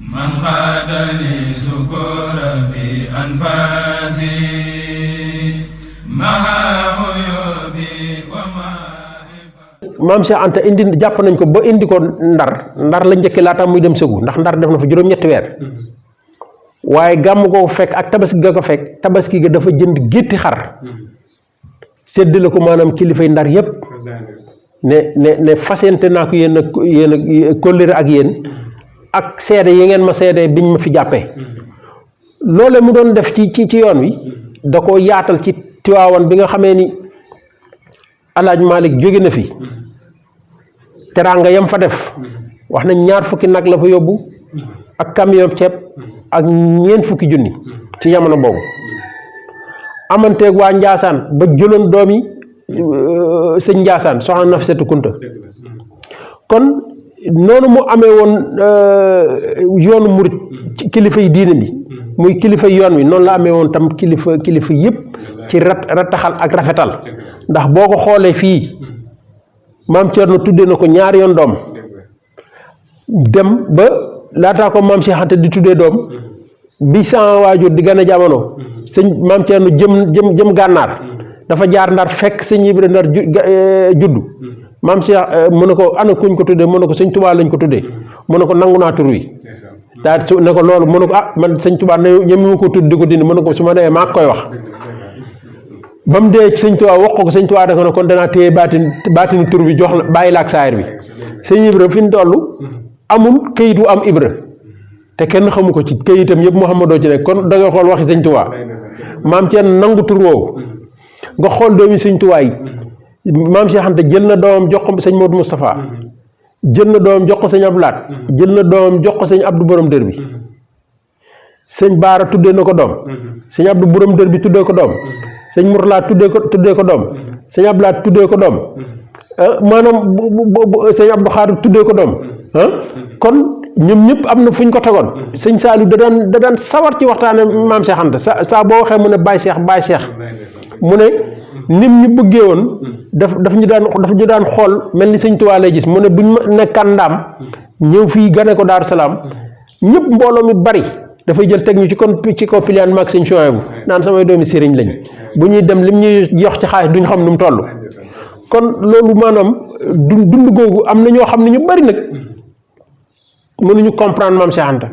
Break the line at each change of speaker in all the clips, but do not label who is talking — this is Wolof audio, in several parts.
man qaadani sukura fi anfasi
maam Cheikh Anta indi jàpp nañ ko ba indi ko ndar la njëkk laata muy dem sëgu ndax ndar def na fa juróom-ñetti weer waaye gàmm ko fekk ak tabaski ga ko fekk tabaski ga dafa jënd gétti xar séddale ko maanaam kilifay ndar yépp ne fasente naa ko yéen kóllëre ak yéen ak seede yi ngeen ma seede biñ ma fi jàppee loole mu doon def ci yoon wi da ko yaatal ci Tiwaawan bi nga xamee ni Alaaj Malik jóge na fi teraanga yam fa def wax nañ 2 fukki nag la fa yóbbu ak camion ceeb ak 4 fukki junni ci jamono boobu amanteeg waa Njaasaan ba jëloon doomi sëñ Njaasaan soxna Nafisatu Kunta kon noonu mu amee woon yoonu murit kilifa yi diine bi muy kilifa yoon wi noonu la amee woon tam kilifa yëpp ci rattaxal ak rafetal ndax boo ko xoolee fii maam Thierno tuddee na ko 2 yoon doom dem ba laataa ko maam Cheikh Anta di tuddee doom bi sama waajur di gën a jamono sëñ maam Thierno jëm gànnaar dafa jaar ndar fekk sëñ Ibra ndar juddu maam Cheikh mu ne ko ana kuñ ko tuddee mu ne ko sëñ Tuubaa lañ ko tuddee mu ne ko nangu naa tur wi daal su ne ko loolu mu ne ko man sëñ Tuubaa ñeme ko tudd di ko dindi mu ne ko su ma demee maa koy wax ba mu dee sëñ Tuubaa wax ko sëñ Tuubaa da ko ne kon danaa téye baatini tur bi jox la bàyyi la ak saayir bi sëñ Ibra fi mu toll amul këyit wu am Ibra te kenn xamu ko ci këyitam yëpp Muhammadoo ci nekk kon da nga xool waxi sëñ Tuubaa maam Thierno nangu tur woowu nga xool doomi sëñ Tuubaa yi maam Cheikh Anta jël na doomam jox ko sëñ Modou Moustapha jël na doomam jox ko sëñ Abdou Lahat jël na doomam jox ko sëñ Abdou Borom Dër bi sëñ Baara tuddee na ko doom sëñ Abdou Borom Dër bi tuddee ko doom sëñ Mourala tuddee ko doom sëñ Abdou Lahat tuddee ko doom maanaam sëñ Abdou Xaadir tuddee ko doom kon ñoom ñëpp am na fu ñu ko tegoon sëñ Saliou da daan sawar ci waxtaane maam Cheikh Anta saa boo waxee mu ne Baye Cheikh mu ne nim ñu bëggee woon daf ñu daan xool mel ni sëñ Tuubaa lay gis mu ne buñ ma nekkaan ndaam ñëw fii gane ko Daaru Salaam ñëpp mbooloo mi bari dafay jël teg ñu ci kaw piliyaan maag sëñ Suwaybu naan samay doomi sëriñ lañ bu ñuy dem lim ñuy jox ci xaalis duñ xam nu mu toll kon loolu maanaam dund googu am na ñoo xam ne ñu bari nag mënuñu comprendre maam Cheikh Anta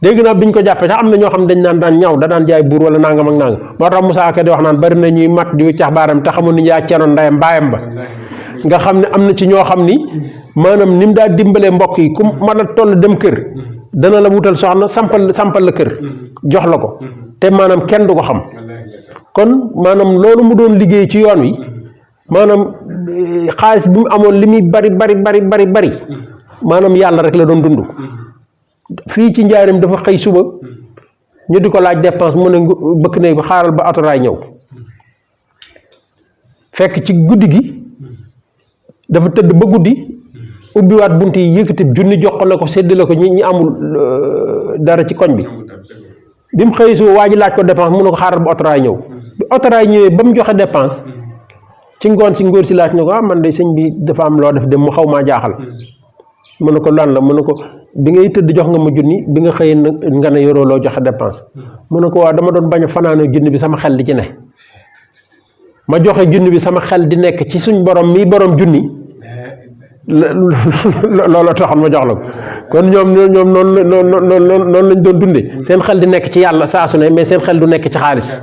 dégg naa biñ ko jàppee sax am na ñoo xam ne dañ naan daan ñaw da daan jaay buur wala nangam ak nangam moo tax Moussa Ka di wax naan bari na ñuy mat di wiccax baaram te xamul ni yaa ceenoon ndeyam baayam ba nga xam ne am na ci ñoo xam ni maanaam ni mu daa dimbalee mbokk yi ku mën a toll dem kër dana la wutal soxna sampal la kër jox la ko te maanaam kenn du ko xam kon maanaam loolu mu doon liggéey ci yoon wi maanaam xaalis bi mu amoon li muy bari maanaam yàlla rek la doon dund fii ci njaarim dafa xëy suba ñu di ko laaj dépense mu ne bëkk néeg bi xaaral ba autoraay ñëw fekk ci guddi gi dafa tëdd ba guddi ubbiwaat bunt yi yëkkati junni jox ko ne ko séddale ko ñi amul dara ci koñ bi bi mu xëy suba waa ji laaj ko dépense mu ne ko xaaral ba autoraay ñëw bi autoraay ñëwee ba mu joxe dépense ci ngoon si ngóor si laaj ne ko man de sëñ bi dafa am loo def dem mu xaw maa jaaxal mu ne ko lan la mu ne ko bi ngay tëdd jox nga ma junni bi nga xëyee nga ne yoroo loo joxe dépense mu ne ko waaw dama doon bañ a fanaane junni bi sama xel di ci ne ma joxe junni bi sama xel di nekk ci suñ borom mii borom junni loolu taxoon ma jox la ko kon ñoom noonu lañ doon dundee seen xel di nekk ci yàlla saa su ne mais seen xel du nekk ci xaalis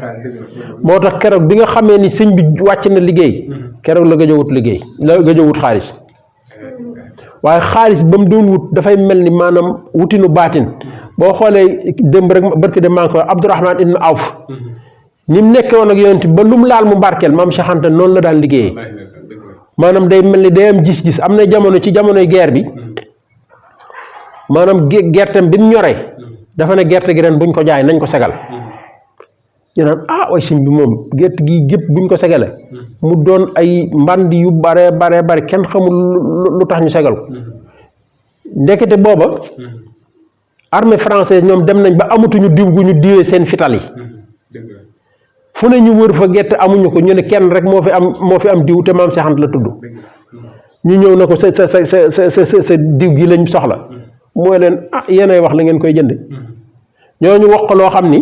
moo tax keroog bi nga xamee ni sëñ bi wàcc na liggéey keroog la gëj a wut xaalis waaye xaalis ba mu doon wut dafay mel ni maanaam wutinu baatin boo xoolee démb rek barki de maa ngi koy Abdourahman ibn Awf ni mu nekkee woon ak yonent ba lu mu laal mu barkeel maam Cheikh Anta noonu la daan liggéeyee maanaam day mel ni day am gis-gis am na jamono ci jamonoy guerre bi maanaam gerteem bi mu ñoree dafa ne gerte gi ren buñ ko jaay nañ ko segal ñu naan way sëñ bi moom gerte gi gépp buñ ko segale mu doon ay mbandi yu bare kenn xamul lu tax ñu segal ko ndekete booba armée française ñoom dem nañ ba amatuñu diw gu ñu diwee seen fital yi fu ne ñu wër fa gerte amuñu ko ñu ne kenn rek moo fi am diw te maam Cheikh Anta la tudd ñu ñëw na ko sa diw gi lañ soxla mooy leen yéenay wax la ngeen koy jënd ñooñu wax ko loo xam ni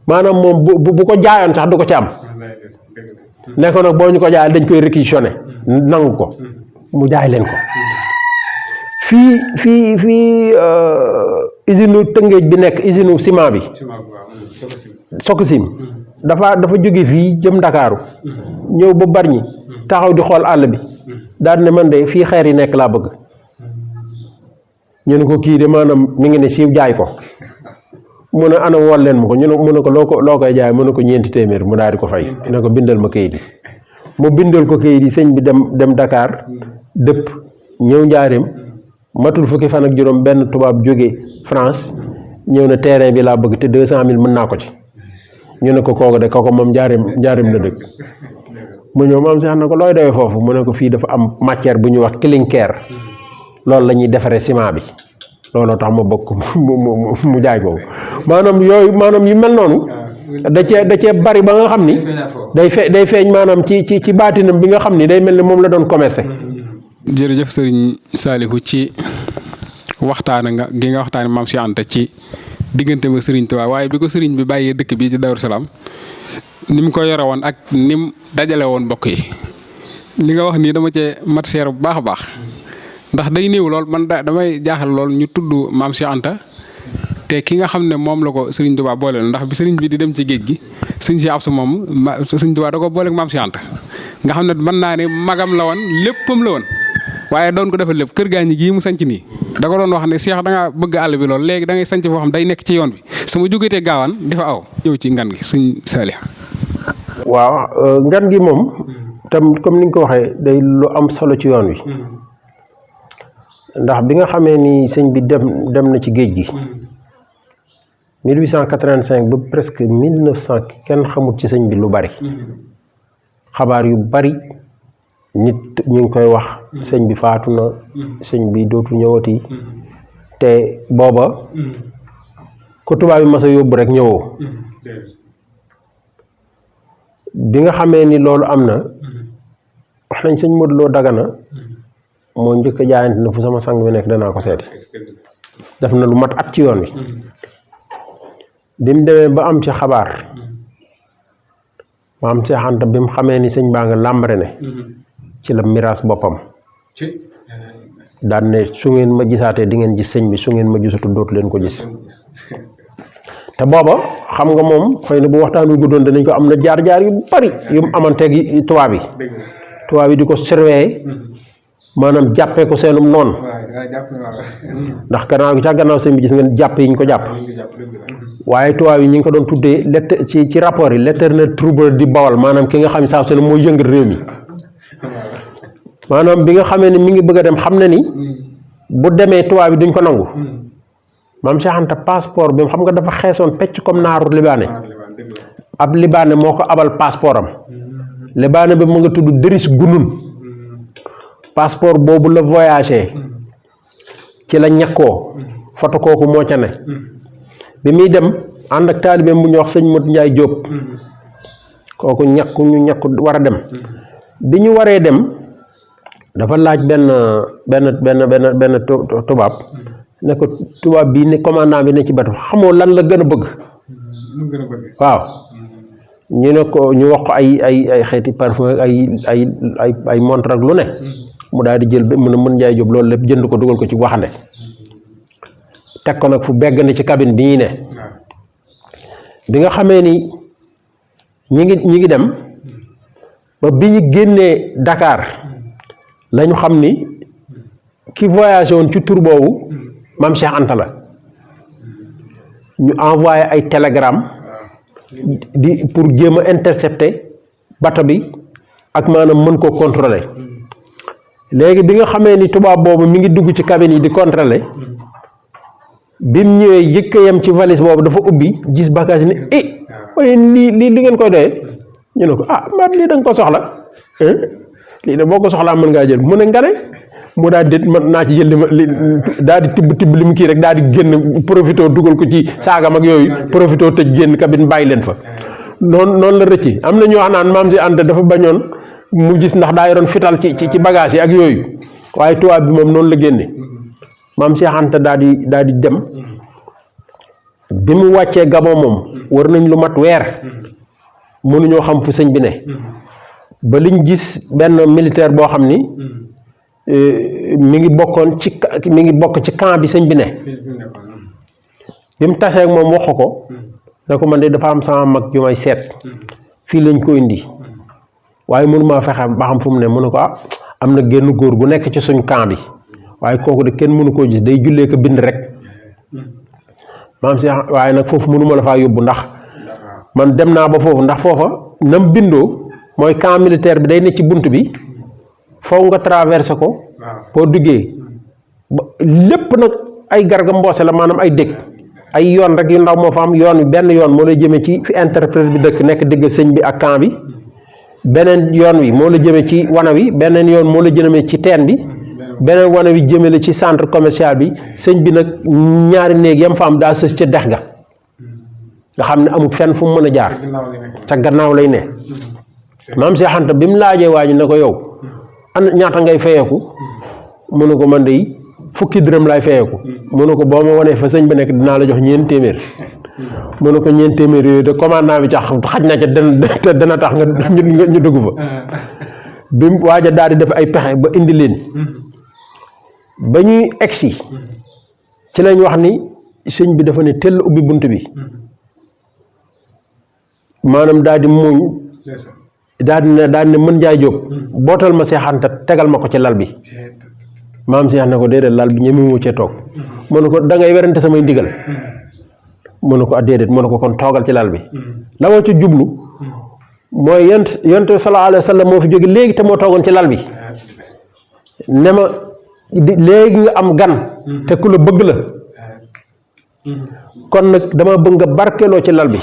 maanaam moom bu ko jaayoon sax du ko ci am ne ko nag boo ñu ko jaayal dañ koy réquisitionné nangu ko mu jaay leen ko fii usine Tëngéej bi nekk usine ciment bi Sococim dafa jóge fii jëm Ndakaaru ñëw ba Bargny taxaw di xool àll bi daal ne man de fii xeer yi nekk laa bëgg ñu ne ko kii de maanaam mi ngi ne siiw jaay ko mu ne ana wool leen ma ko mu ne ko loo koy jaay mu ne ko ñeenti téeméer mu daal di ko fay ne ko bindal ma kayit yi mu bindal ko kayit yi sëñ bi dem Dakar dëpp ñëw njaareem matul fukki fan ak juróom benn tubaab jóge France ñëw na terrain bi laa bëgg te 200 000 mën naa ko ci ñu ne ko kooku moom njaareem la dëkk mu ñëw maam Cheikh na ko looy doyee foofu mu ne ko fii dafa am matière bu ñuy wax clinker loolu la ñuy defaree ciment bi looloo tax ma bokk mu jaay ko maanaam yooyu maanaam yu mel noonu da cee bari ba nga xam ni day feeñ maanaam ci baatinam bi nga xam ni day mel ni moom la doon commercer.
jërëjëf sëriñ Saliou ci waxtaan gi nga waxtaane maam Cheikh Anta ci diggante ma sëriñ Tuubaa waaye bi ko sëriñ bi bàyyee dëkk bi ci Daaru Salaam ni mu ko yore woon ak ni mu dajale woon mbokk yi li nga wax nii dama cee mat seer bu baax a baax ndax day néew lool man damay jaaxal lool ñu tudd maam Cheikh Anta te ki nga xam ne moom la ko sëriñ Tuubaa booleel ndax bi sëriñ bi di dem ci géej gi sëñ si ab sa moom sëriñ Tuubaa da ko booleeg maam Cheikh Anta nga xam ne mën naa ne magam la woon léppam la woon waaye doon ko defal lépp kër gaa ñi gii mu sanc nii da ko doon wax ne Cheikh da nga bëgg àll bi lool léegi da ngay sanc foo xam day nekk ci yoon bi sama jógetee gaawaan di fa aw ñëw ci ngan gi sëñ Saliou.
waaw ngan gi moom tam comme ni nga ko waxee day lu am solo ci yoon wi ndax bi nga xamee ni sëñ bi dem na ci géej gi 1885 ba presque 1900 kenn xamut ci sëñ bi lu bari xabaar yu bari nit ñu ngi koy wax sëñ bi faatu na sëñ bi dootu ñëwati te booba ko tubaab bi mas a yóbbu rek ñëwoo bi nga xamee ni loolu am na wax nañ sëñ Modou Lo Dagana moo njëkk a jaayante na fu sama sang bi nekk danaa ko seeti def na lu mat at ci yoon wi bi mu demee ba am ci xabaar maam Cheikh Anta bi mu xamee ni sëñ baa nga làmbare ne ci la miraas boppam daan ne su ngeen ma gisaatee di ngeen gis sëñ bi su ngeen ma gisatu dootu leen ko gis te booba xam nga moom xëy na bu waxtaan wi guddoon danañ ko am na jaar-jaar yu bari yu mu amanteeg tubaab yi di ko surveiller maanaam jàppee ko seenum noonu ndax gannaaw sëñ bi gis ngeen jàpp yi ñu ko jàpp waaye tubaab yi ñu ngi ko doon tuddee ci rapport yi l'éternel troubleur di Bawol maanaam ki nga xam ne saa su ne mooy yëngal réew mi maanaam bi nga xamee ne mi ngi bëgg a dem xam na ni bu demee tubaab yi duñ ko nangu maam Cheikh Anta passeport bi xam nga dafa xeesoon pecc comme naaru libaane ab libaane moo ko abal passeport am libaane bi mu nga tudd Deris Gunun passeport boobu la voyagé ci la ñàkkoo foto kooku moo ca ne bi muy dem ànd ak taalibeem bu ñuy wax sëñ Modou Ndiaye Diop kooku ñàkku war a dem bi ñu waree dem dafa laaj benn tubaab ne ko tubaab bii ne commandant bi ne ci bato xamoo lan la gën a bëgg waaw ñu ne ko ñu wax ko ay xeeti parfum ay montre ak lu ne mu daal di jël mën a mën Ndiaye Diop loolu lépp jënd ko dugal ko ci waxande teg ko nag fu begg ne ci cabine bi ñuy ne bi nga xamee ni ñi ngi dem ba bi ñu génnee Dakar lañu xam ni ki voyagé woon ci tur boobu maam Cheikh Anta la ñu envoyé ay télégramme pour jéem a intercepter bato bi ak maanaam mën koo contrôler léegi bi nga xamee ni tubaab boobu mi ngi dugg ci cabine yi di contrôler bi mu ñëwee yëkkayam ci valise boobu dafa ubbi gis bagage ni waaye li ngeen koy doyee ñu ne ko mbaat lii da nga ko soxla lii de boo ko soxlaa mën ngaa jël mu ne nga ne mu daal di mën naa ci jël daal di tibb li mu kii rek daal di génn profité dugal ko ci saagam ak yooyu profité tëj génn cabine bàyyi leen fa noonu la rëcci am na ñu wax naan maam si Anta dafa bañoon mu gis ndax daa yoroon fital ci bagage yi ak yooyu waaye tubaab bi moom noonu la génne maam si Anta daal di dem bi mu wàccee Gabon moom war nañ lu mat weer mënuñoo xam fu sëñ bi ne ba liñ gis benn militaire boo xam ni mi ngi bokk ci camp bi sëñ bi ne bi mu tasee ak moom wax ko ne ko man de dafa am sama mag ju may seet fii lañ ko indi waaye mënumaa fexe ba xam fu mu ne mu ne ko am na génn góor gu nekk ci suñ camp bi waaye kooku de kenn mënu koo gis day jullee ko bind rek maam si waaye nag foofu mënuma la faa yóbbu ndax man dem naa ba foofu ndax foofa nam bindoo mooy camp militaire bi day ne ci bunt bi foofu nga traversé ko boo duggee lépp nag ay garga mboose la maanaam ay dëkk ay yoon rek yu ndaw moo fa am yoon wi benn yoon moo lay jëmee ci fi interprète bi dëkk nekk digg sëñ bi ak camp bi beneen yoon wi moo la jëmee ci wana wi beneen yoon moo la jëmee ci teen bi beneen wana wi jëmee la ci centre commercial bi sëñ bi nag ñaari néeg yam fa am daa sës ca dex ga nga xam ne amul fenn fu mu mën a jaar ca gannaaw lay ne maam Cheikh Anta bi mu laajee waa ji ne ko yow ñaata ngay fayeeku mu ne ko man de fukki dërëm laay fayeeku mu ne ko boo ma wanee fa sëñ bi nekk dinaa la jox ñeent téeméer mu ne ko ñeent téeméer yooyu de commandant bi tax xaj na ca dana tax nga ñu dugg fa bi waaj a daal di def ay pexe ba indi leen ba ñuy egsi ci lañ wax ni sëñ bi dafa ne tell ubbi bunt bi maanaam daal di muuñ daal di ne mën jaay jóob bootal ma Seex Anta tegal ma ko ci lal bi maam Seex ne ko déedéet lal bi ñeme wu cee toog mu ne ko da ngay werante samay ndigal mu ne ko déedéet mu ne ko kon toogal ci lal bi la ma ci jublu mooy yonent sallallahu alayhi wa sallam moo fi jóge léegi te moo toogoon ci lal bi ne ma léegi nga am gan te ku la bëgg la kon nag dama bëgg nga barkeloo ci lal bi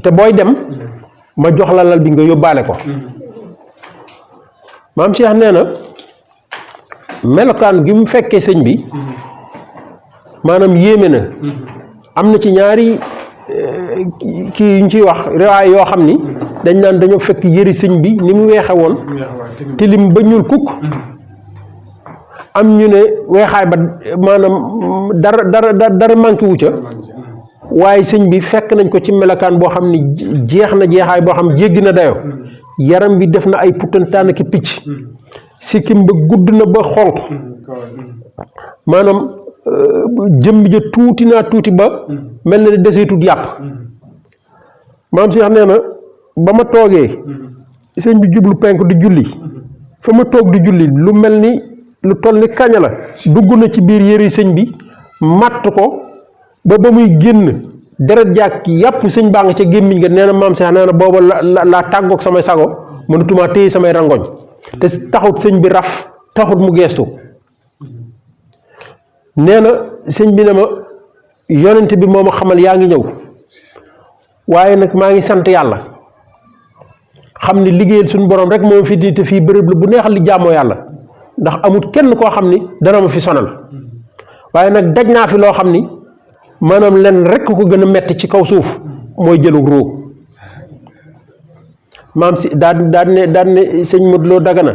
te booy dem ma jox la lal bi nga yóbbaale ko maam Cheikh nee na melokaan gi mu fekkee sëñ bi maanaam yéeme na am na ci ñaari kii yu ñu ciy wax riwaay yoo xam ni dañ naan dañoo fekk yëri sëñ bi ni mu weexe woon tilim ba ñuul kukk am ñu ne weexaay ba maanaam dara manqué wu ca waaye sëñ bi fekk nañ ko ci melokaan boo xam ni jeex na jeexaay boo xam jéggi na dayo yaram bi def na ay puttantaan ki picc sikkim ba gudd na ba xonq maanaam jëmm ja tuuti naa tuuti ba mel na ne deseetut yàpp maam Cheikh nee na ba ma toogee sëñ bi jublu penk di julli fa ma toog di julli lu mel ni lu toll ni kaña la dugg na ci biir yëri sëñ bi matt ko ba muy génn deret jàkk yàpp sëñ baa nga ca gémmiñ nga nee na maam Cheikh nee na booba laa tàggoog samay sago mënatumaa téye samay rangoñ te taxut sëñ bi raf taxut mu geestu nee na sëñ bi ne ma yonent bi moo ma xamal yaa ngi ñëw waaye nag maa ngi sant yàlla xam ni liggéeyal suñu borom rek moo fi di te fii bërëb la bu neexal li jaamoo yàlla ndax amut kenn koo xam ni dana ma fi sonal waaye nag daj naa fi loo xam ni maanaam len rek ko gën a metti ci kaw suuf mooy jëlug ruug maam si daan ne sëñ Modou Lo Dagana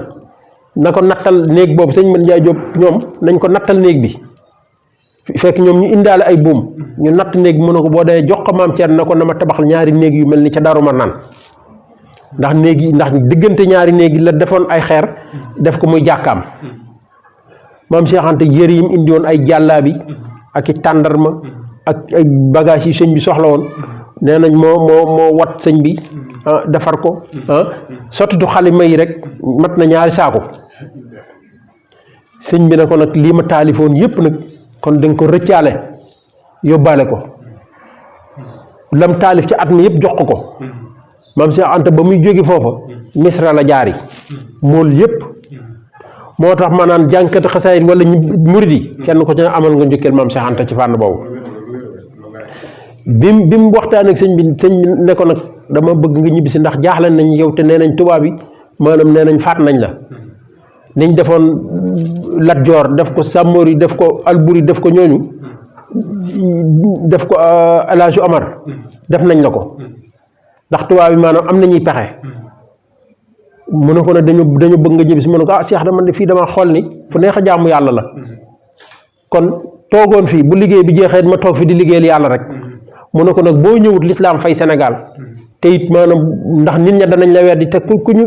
na ko nattal néeg boobu sëñ Modou Ndiaye Diop ñoom nañ ko nattal néeg bi fekk ñoom ñu indaale ay buum ñu natt néeg bi mu ne ko boo dee jox ko maam Thierno na ko na ma tabaxal ñaari néeg yu mel ni ca Daaru Marnaan ndax néeg yi ndax diggante ñaari néeg yi la defoon ay xeer def ko muy jàkkaam maam Cheikh Anta yére yi mu indi woon ay jàllaabi ak i tàndarma ak ay bagage yi sëñ bi soxla woon nee nañ moo wat sëñ bi defar ko sottitu xalima yi rek mat na ñaari saako sëñ bi ne ko nag lii ma taalifoon yépp nag kon danga ko rëccaale yóbbaale ko lam taalif ci at mi yëpp jox ko maam Cheikh Anta ba muy jóge foofa misra la jaari mool yëpp moo tax ma naan jànkati xasaayit wala murid yi kenn ko ci amal nga njukkeel maam Cheikh Anta ci fànn boobu bi mu waxtaan ak sëñ bi ne ko nag dama bëgg nga ñibbisi ndax jaaxle nañ yow te nee nañ tubaab bi maanaam nee nañ faat nañ la niñ defoon Lat Joor def ko Sàmmoor yi def ko Alburi def ko ñooñu def ko El Hadj Omar def nañ la ko ndax tubaab bi maanaam am nañuy pexe mu ne ko ne dañu bëgg nga ñibbi si mu ne ko Cheikh dama ne fii dama xool ni fu neex a jaamu yàlla la kon toogoon fii bu liggéey bi jeexee ma toog fi di liggéeyal yàlla rek mu ne ko nag boo ñëwut lislaam fay Sénégal te it maanaam ndax nit ña danañ la weddi te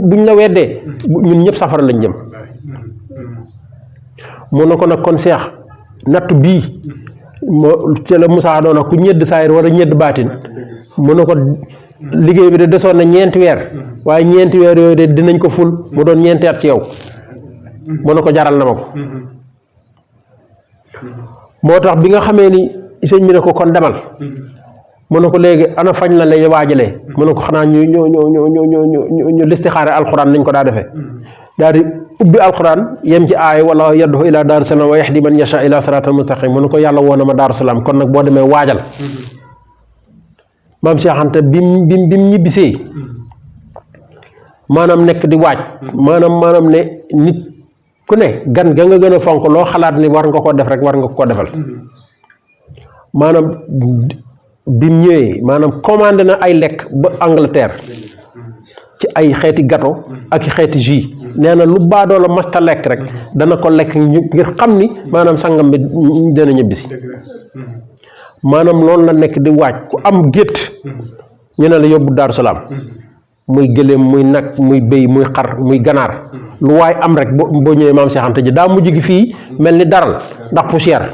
buñ la weddee ñun ñëpp safara lañ jëm mu ne ko nag kon Cheikh natt bii ci la Moussa doon ku ñedd saayir wala ñedd baatin mu ne ko liggéey bi de desoon na 4 weer waaye 4 weer yooyu de dinañ ko ful mu doon 4 at ci yow mu ne ko jaral na ma ko moo tax bi nga xamee ni sëñ bi ne ko kon demal mu ne ko léegi ana fañ la lay waajalee mu ne ko xanaa ñu listixaare alxuraan nañ ko daa defee daal di ubbi alxuraan yem ci aay wala yadduhu ila daaru salaam wa yahdi man yasha ila siraatal mustaqim mu ne ko yàlla woo na ma daaru salaam kon nag boo demee waajal maam Cheikh Anta bim ñibbisee maanaam nekk di waaj maanaam ne nit ku ne gan ga nga gën a fonk loo xalaat ni war nga ko def rek war nga ko defal maanaam bim ñëwee maanaam commandé na ay lekk ba Angleterre ci ay xeeti gâteau ak xeeti jus nee na lu baadoo la masta lekk rek dana ko lekk ngir xam ni maanaam sangam bi dana ñibbisi maanaam loolu la nekk di waaj ku am gétt ñu ne la yóbbu Daaru Salaam muy gëléem muy nag muy béy muy xar muy ganaar lu waay am rek boo ñëwee maam Cheikh Anta ji daa mujj gi fii mel ni daral ndax poussière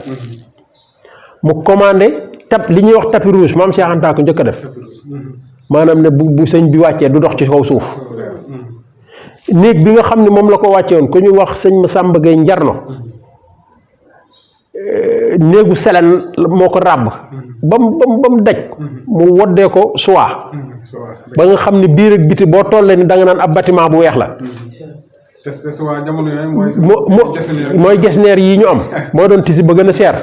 mu commandé li ñuy wax tapis rouge maam Cheikh Anta ko njëkk a def maanaam ne bu sëñ bi wàccee du dox ci kaw suuf néeg bi nga xam ne moom la ko wàcce woon ku ñu wax sëñ Massamba Gueye Njarno néegu selen moo ko ràbb ba mu daj mu woddee ko soie ba nga xam ne biir ak biti boo tollee ni da nga naan ab bâtiment bu weex la mooy gesneer yi ñu am moo doon tisi ba gën a seer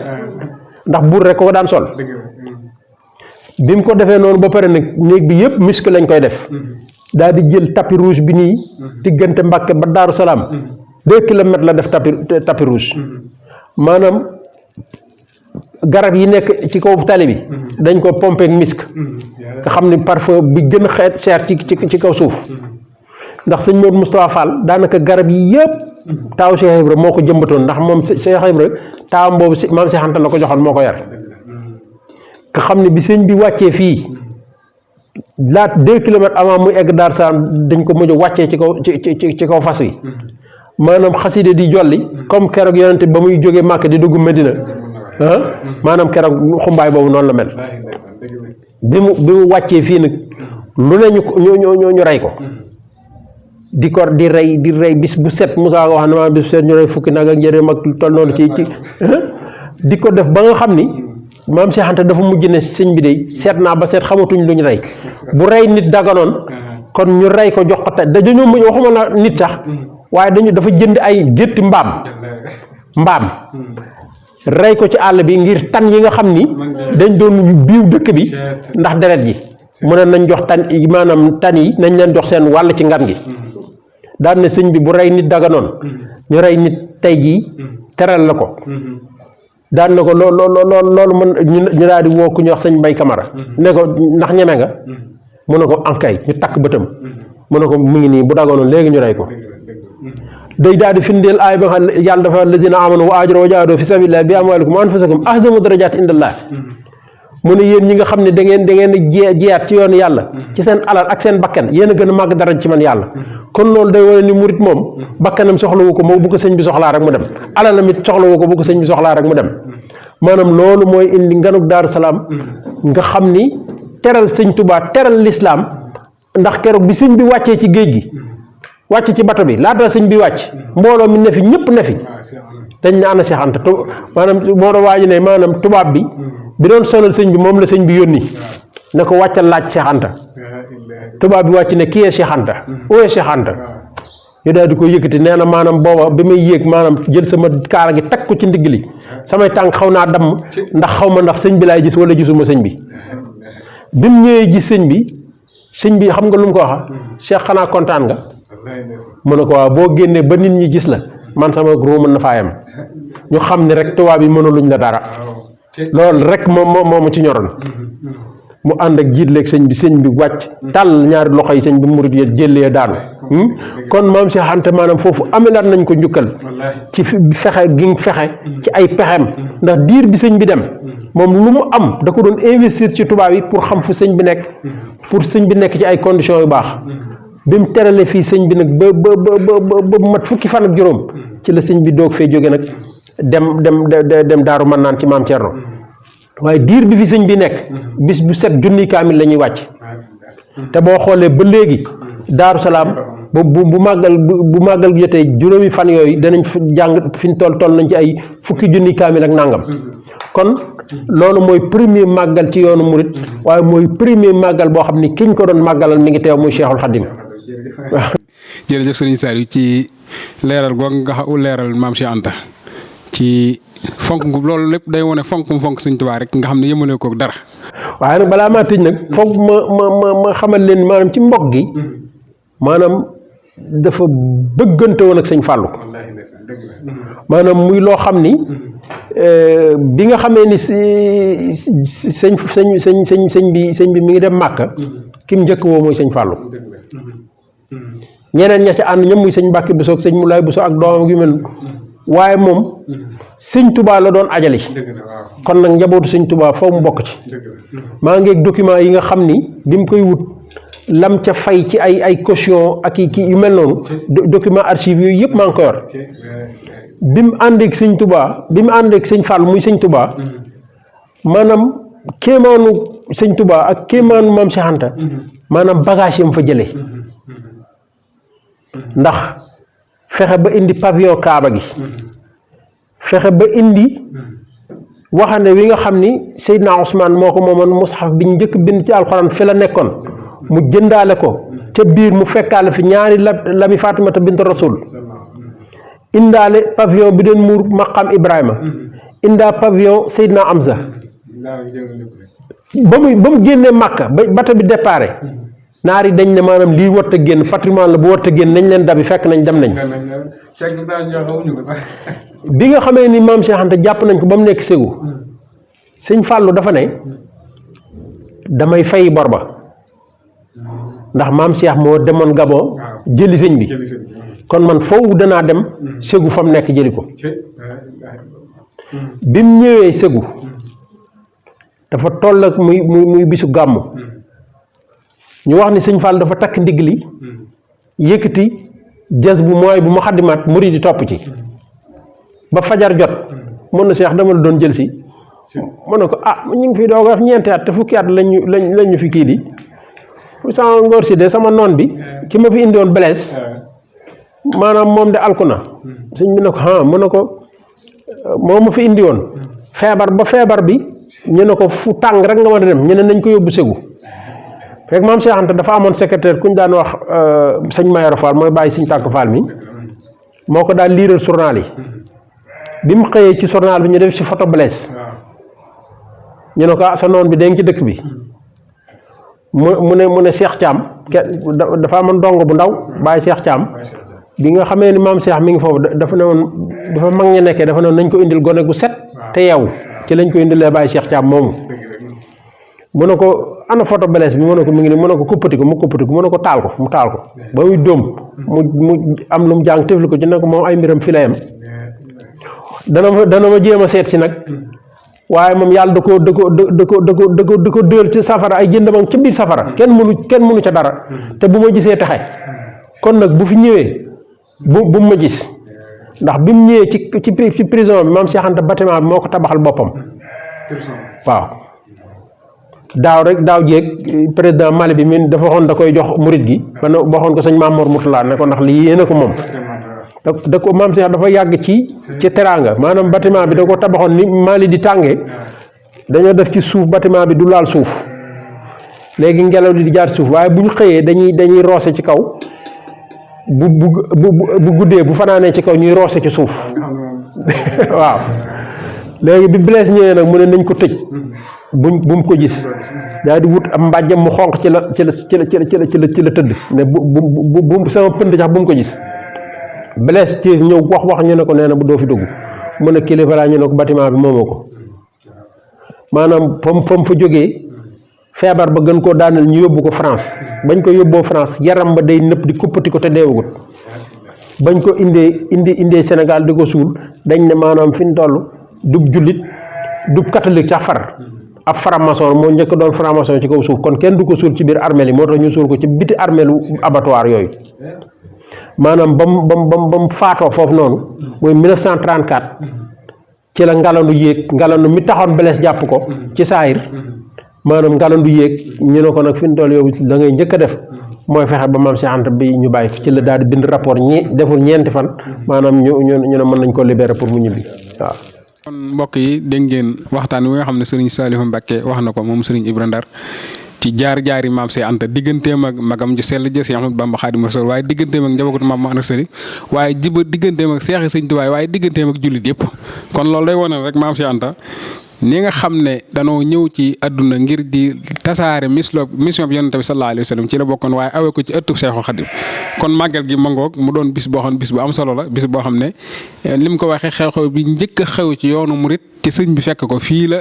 ndax buur rek ko daan sol bi mu ko defee noonu ba pare nag néeg bi yëpp muscle lañ koy def daal di jël tapis rouge bi nii diggante Mbàkke ba Daaru Salaam 2 kilomètres la def tapis rouge maanaam garab yi nekk ci kaw tali bi dañ ko pompé ak misk nga xam ni parfum bi gën a xeet seer ci kaw suuf ndax sëñ Modou Moustapha Fall daanaka garab yi yëpp taaw Cheikh Ibra moo ko jëmbatoon ndax moom Cheikh Ibra taawam boobu maam Cheikh Anta la ko joxoon moo ko yar nga xam ne bi sëñ bi wàccee fii laat 2 kilomètres avant muy egg Dar Salaam dañ ko mujj wàccee ci kaw fas wi maanaam xaside di jolli comme keroog yonente ba muy jógee Màkk di dugg Medina maanaam keroog xumbaay boobu noonu la mel bi mu wàccee fii nag lu ne ñu rey ko di rey bis bu set Moussa wax na ma bis bu set ñu rey fukki nag ak njëriñ mag toll noonu ci di ko def ba nga xam ni maam Cheikh Anta dafa mujj ne sëñ bi de seet naa ba seet xamatuñ lu ñu rey bu rey nit daganoon kon ñu rey ko jox ko te dañoo mujj waxuma la nit sax waaye dafa jënd ay gétti mbaam rey ko ci àll bi ngir tan yi nga xam ni dañ doon biiw dëkk bi ndax deret ji mu ne nañ jox maanaam tan yi nañ leen jox seen wàll ci ngan gi daan ne sëñ bi bu rey nit daganoon ñu rey nit tey jii teral la ko daan na ko loolu mën ñu daal di woo ku ñu wax sëñ Mbay Kamara ne ko ndax ñeme nga mu ne ko ankay ñu takk bëtam mu ne ko mu ngi nii bu daganoon léegi ñu rey ko day daal di firndeel aay ba nga yàlla dafa lazina amanu wa ajro wa jaahadu fi sabilillah bi amwalikum wa anfusikum ahzamu darajat indallah mu ne yéen ñi nga xam ne da ngeen jiyaat ci yoonu yàlla ci seen alal ak seen bakkan yéen a gën a màgg daraj ci man yàlla kon loolu day wane ni murit moom bakkanam soxlawu ko moom bu ko sëñ bi soxlaa rek mu dem alalam it soxlawu ko bu ko sëñ bi soxlaa rek mu dem maanaam loolu mooy indi nganuk Daaru Salaam nga xam ni teral sëñ Tuubaa teral lislaam ndax keroog bi sëñ bi wàccee ci géej gi wàcc ci bato bi laata sëñ bi wàcc mbooloo mi ne fi ñëpp ne fi dañ ne ana Cheikh Anta maanaam moo doon waaju ne maanaam tubaab bi doon sonal sëñ bi moom la sëñ bi yónni ne ko wàccal laaj Cheikh Anta tubaab bi wàcc ne kii Cheikh Anta ooyee Cheikh Anta ñu daal di ko yëkkati nee na maanaam booba bi may yéeg maanaam jël sama kaala gi teg ko ci ndigg li samay tànk xaw naa damm ndax xaw ma ndax sëñ bi laay gis wala gisuma sëñ bi bi mu ñëwee gis sëñ bi xam nga lu mu ko waxa Cheikh xanaa kontaan nga mu ne ko waaw boo génnee ba nit ñi gis la man sama ruu mën na faa yam ñu xam ne rek tubaab yi mënuluñ la dara loolu rek moom ma ci ñoroon mu ànd ak jiitleeg sëñ bi wàcc tàll ñaari loxo yi sëñ bi murit ya jëlee daanu kon maam Cheikh Anta maanaam foofu amelaat nañ ko njukkal ci fexe gi fexe ci ay pexem ndax diir bi sëñ bi dem moom lu mu am da ko doon investir ci tubaab yi pour xam fu sëñ bi nekk pour sëñ bi nekk ci ay conditions yu baax bi mu terale fii sëñ bi nag ba mat fukki fan ak juróom ci la sëñ bi doog fee jóge nag dem daaru mën naan ci maam Thierno waaye diir bi fi sëñ bi nekk bis bu set junni kaamil la ñuy wàcc te boo xoolee ba léegi daaru salaam bu màggal jotee juróomi fan yooyu danañ jàng fi ñu toll nañ ci ay fukki junni kaamil ak nangam kon loolu mooy premier màggal ci yoonu murit waaye mooy premier màggal boo xam ni kiñ ko doon màggalal mi ngi teew muy Cheikhul Khadim waaw.
jërëjëf sëriñ Saliou ci leeral googu nga xam leeral maam Cheikh Anta ci fonk loolu lépp day wone fonk sëñ Tuubaa rek nga xam ne yëmale ko dara.
waaye nag balaa maa tëj nag foog ma xamal leen maanaam ci mbokk gi maanaam dafa bëggante woon ak sëñ Fallou maanaam muy loo xam ni bi nga xamee ni sëñ bi mi ngi dem Màkka ki mu njëkk woo mooy sëñ Fallou ñeneen ña ca ànd ñoom muy sëñ Mbàkke Buso ak sëñ Mulaay Buso ak doomam gi mel waaye moom sëñ Touba la doon ajali kon nag njabootu sëñ Touba faw mu bokk ci maa ngi ak document yi nga xam ni bi mu koy wut lam ca fay ci ay caution ak i kii yu mel noonu document archive yooyu yëpp maa ngi ko yor bi mu àndeek sëñ Touba bi mu àndeek sëñ Fall muy sëñ Touba maanaam kéemaanu sëñ Touba ak kéemaanu maam Cheikh Anta maanaam bagage yam fa jëlee ndax fexe ba indi pavillon Kaaba gi fexe ba indi waxande wi nga xam ni Seydina Ousmane moo ko moomoon mushaf bi ñu njëkk bind ci alxuraan fi la nekkoon mu jëndaale ko ca biir mu fekkaale fi ñaari lami Fatimata bint Rasul indaale pavillon bi doon muur maqam Ibrahima indaa pavillon Seydina Amza ba mu génnee Màkka ba bato bi déparé naar yi dañ ne maanaam lii warut a génn patrimoine la bu warut a génn nañ leen dabi fekk nañ dem nañ bi nga xamee ni maam Cheikh Anta jàpp nañ ko ba mu nekk Ségou sëñ Fallou dafa ne damay fay bor ba ndax maam Cheikh moo demoon Gabon jëli sëñ bi kon man foofu danaa dem Ségou fa mu nekk jëli ko bi mu ñëwee Ségou dafa toll ak muy bisu gàmmu ñu wax ni sëñ Fall dafa takk ndigg li yëkkati jas bu mooy bu mu xaddimaat murid di topp ci ba fajar jot mën na Cheikh dama la doon jël si mën na ko ñu ngi fi doog a ñeenti at te fukki at lañu fi kii di sama ngóor si de sama noon bi ki ma fi indi woon Blaise maanaam moom de alku na sëñ bi ne ko mën na ko moom ma fi indi woon feebar bi ñu ne ko fu tàng rek nga mën a dem ñu ne nañ ko yóbbu Ségou fekk maam Cheikh Anta dafa amoon secrétaire ku ñu daan wax sëñ Mayoro Fall mooy bàyyi sëñ Tàkk Fall mi moo ko daal liiral journal yi bi mu xëyee ci journal bi ñu def ci photo Blaise ñu ne ko sa noon bi denc ci dëkk bi mu ne Cheikh Thiam dafa amoon ndongo bu ndaw bàyyi Cheikh Thiam bi nga xamee ni maam Cheikh mi ngi foofu dafa ne woon dafa mag ña nekkee dafa ne woon nañ ko indil gone gu set te yeewu ci lañ ko indilee bàyyi Cheikh Thiam moomu mu ne ko ana photo Blaise bi mu ne ko mi ngi nii mu ne ko kuppati ko mu ne ko taal ko mu taal ko ba muy dóom mu am lu mu jàng tëfli ko ci ne ko moom ay mbiram fi la yem dana ma jéem a seet si nag waaye moom yàlla da ko dël ci safara ay jëndamam ci biir safara kenn mënu ca dara te bu ma gisee taxe kon nag bu fi ñëwee bu ma gis ndax bi mu ñëwee ci prison bi maam Cheikh Anta bâtiment bi moo ko tabaxal boppam waaw daaw jéeg président Mali bi min dafa waxoon da koy jox murit gi ba waxoon ko sëñ Mamour Mourtala ne ko ndax lii yéene ko moom da ko maam Cheikh dafa yàgg ci teraanga maanaam bâtiment bi da ko tabaxoon ni Mali di tàngee dañoo def ci suuf bâtiment bi du laal suuf léegi ngelaw li di jaar suuf waaye bu ñu xëyee dañuy roose ci kaw bu guddee bu fanaanee ci kaw ñuy roose ci suuf waaw léegi bi Blaise ñëwee nag mu ne nañ ko tëj bu mu ko gis daal di wut am mbàjjam mu xonq ci la tëdd ne bu sama pënd sax bu mu ko gis Blaise ci ñëw wax ñu ne ko nee na bu doo fi dugg mu ne kilifa laa ñu ne ko bâtiment bi moomoo ko maanaam fa mu fa jógee feebar ba gën koo daanal ñu yóbbu ko France bañ ko yóbboo France yaram ba day nëpp di kuppati ko te deewagut bañ ko indee Sénégal di ko suul dañ ne maanaam fi ñu toll dub jullit dub catholique sax far ab franc-maçon moo njëkk doon franc-maçon ci kaw suuf kon kenn du ko suul ci biir armeel yi moo tax ñu suul ko ci biti armeelu abattoir yooyu maanaam ba mu faatoo foofu noonu mooy 1934 ci la ngalandu yéeg ngalandu mi taxoon Blaise jàpp ko ci saayir maanaam ngalandu yéeg ñu ne ko nag fi mu toll yow da ngay njëkk a def mooy fexe ba maam Cheikh Anta bi ñu bàyyi ci la daal di bind rapport deful ñeenti fan maanaam ñu ne mën nañ ko libérer pour mu ñibbi waaw.
kon mbokk yi dégg ngeen waxtaan wi nga xam ne sëriñ Saliou Mbacké wax na ko moom sëriñ Ibra Ndar ci jaar-jaari maam Cheikh Anta digganteem ak magam ju sell ja Cheikh Ahmadou Bamba Khadimu Rasuul waaye digganteem ak njabootu maam Anta Sali waaye digganteem ak seexi sëñ Tuubaa waaye digganteem ak jullit yëpp kon loolu day wane rek maam Cheikh Anta ni nga xam ne danoo ñëw ci àdduna ngir di tasaare mission bi yonent bi sallallahu alayhi wa sallam ci la bokkoon waaye awee ko ci ëttub Seexul Xadim kon màggal gi mangoog mu doon bis boo xam ne bis bu am solo la bis boo xam ne li mu ko waxee xew-xew bi njëkk a xew ci yoonu murit te sëñ bi fekk ko fii la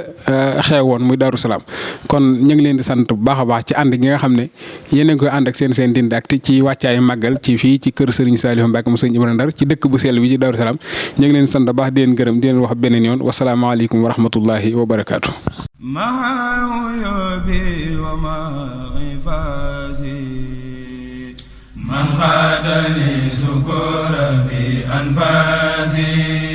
xewoon muy Daaru Salaam kon ñu ngi leen di sant bu baax a baax ci ànd gi nga xam ne yéen a ngi koy ànd ak seen dindi ak ci wàccaayu màggal ci fii ci kër Serigne Saliou Mbacké mu sëñ Ibra Ndar ci dëkk bu sell bi ci Daaru Salaam ñu ngi leen di sant bu baax di leen gërëm di leen wax beneen yoon wasalaamaaleykum wa rahmatullahi wa barakaatu.
man qaadani sukura fi anfasi